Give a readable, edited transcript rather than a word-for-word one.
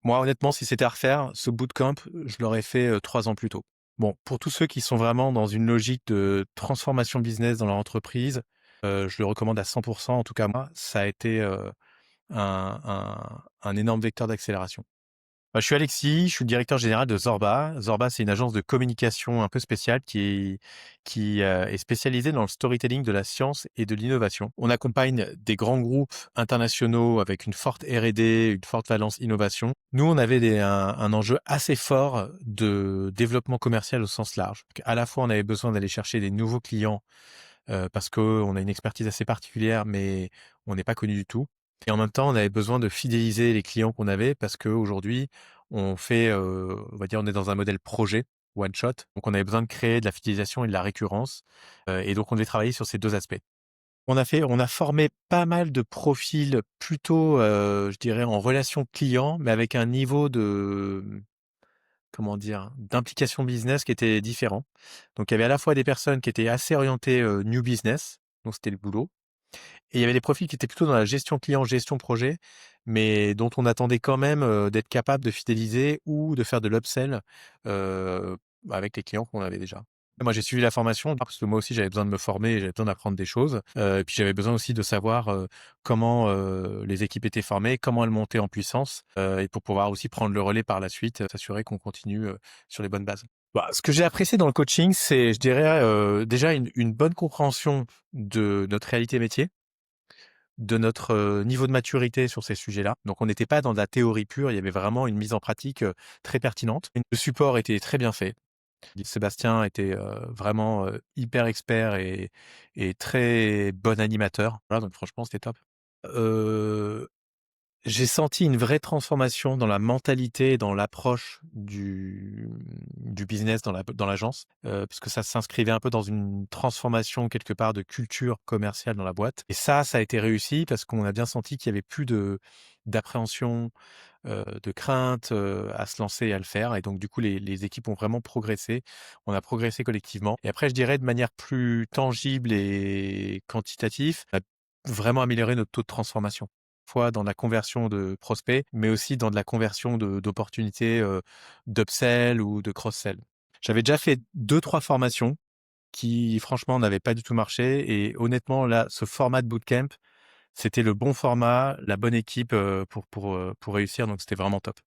Moi, honnêtement, si c'était à refaire, ce bootcamp, je l'aurais fait, 3 ans plus tôt. Bon, pour tous ceux qui sont vraiment dans une logique de transformation business dans leur entreprise, je le recommande à 100. En tout cas, moi, ça a été, un énorme vecteur d'accélération. Bah, je suis Alexis, je suis le directeur général de Zorba. Zorba, c'est une agence de communication un peu spéciale qui est spécialisée dans le storytelling de la science et de l'innovation. On accompagne des grands groupes internationaux avec une forte R&D, une forte valence innovation. Nous, on avait un enjeu assez fort de développement commercial au sens large. Donc, à la fois, on avait besoin d'aller chercher des nouveaux clients parce qu'on a une expertise assez particulière, mais on n'est pas connu du tout. Et en même temps, on avait besoin de fidéliser les clients qu'on avait parce qu'aujourd'hui, on fait, on va dire, on est dans un modèle projet, one shot. Donc, on avait besoin de créer de la fidélisation et de la récurrence. Et donc, on devait travailler sur ces 2 aspects. On a formé pas mal de profils plutôt, je dirais, en relation client, mais avec un niveau de, comment dire? D'implication business qui était différent. Donc il y avait à la fois des personnes qui étaient assez orientées, new business, donc c'était le boulot, et il y avait des profils qui étaient plutôt dans la gestion client, gestion projet, mais dont on attendait quand même, d'être capable de fidéliser ou de faire de l'upsell, heu, avec les clients qu'on avait déjà. Moi, j'ai suivi la formation parce que moi aussi j'avais besoin de me former, j'avais besoin d'apprendre des choses, et puis j'avais besoin aussi de savoir, comment, les équipes étaient formées, comment elles montaient en puissance, et pour pouvoir aussi prendre le relais par la suite, s'assurer qu'on continue, sur les bonnes bases. Bah, ce que j'ai apprécié dans le coaching, c'est, je dirais, déjà une bonne compréhension de notre réalité métier, de notre, niveau de maturité sur ces sujets-là. Donc on n'était pas dans de la théorie pure, il y avait vraiment une mise en pratique, très pertinente. Le support était très bien fait. Sébastien était, vraiment, hyper expert et très bon animateur. Voilà, donc franchement, c'était top. Heu J'ai senti une vraie transformation dans la mentalité et dans l'approche du business dans l'agence, puisque ça s'inscrivait un peu dans une transformation quelque part de culture commerciale dans la boîte, et ça a été réussi parce qu'on a bien senti qu'il y avait plus d'appréhension, de crainte, à se lancer et à le faire, et donc du coup les équipes ont vraiment progressé. On a progressé collectivement, et après je dirais de manière plus tangible et quantitative, on a vraiment amélioré notre taux de transformation. Fois dans la conversion de prospects, mais aussi dans de la conversion d'opportunités, d'upsell ou de cross-sell. J'avais déjà fait 2-3 formations qui franchement n'avaient pas du tout marché, et honnêtement là, ce format de bootcamp, c'était le bon format, la bonne équipe, pour réussir, donc c'était vraiment top.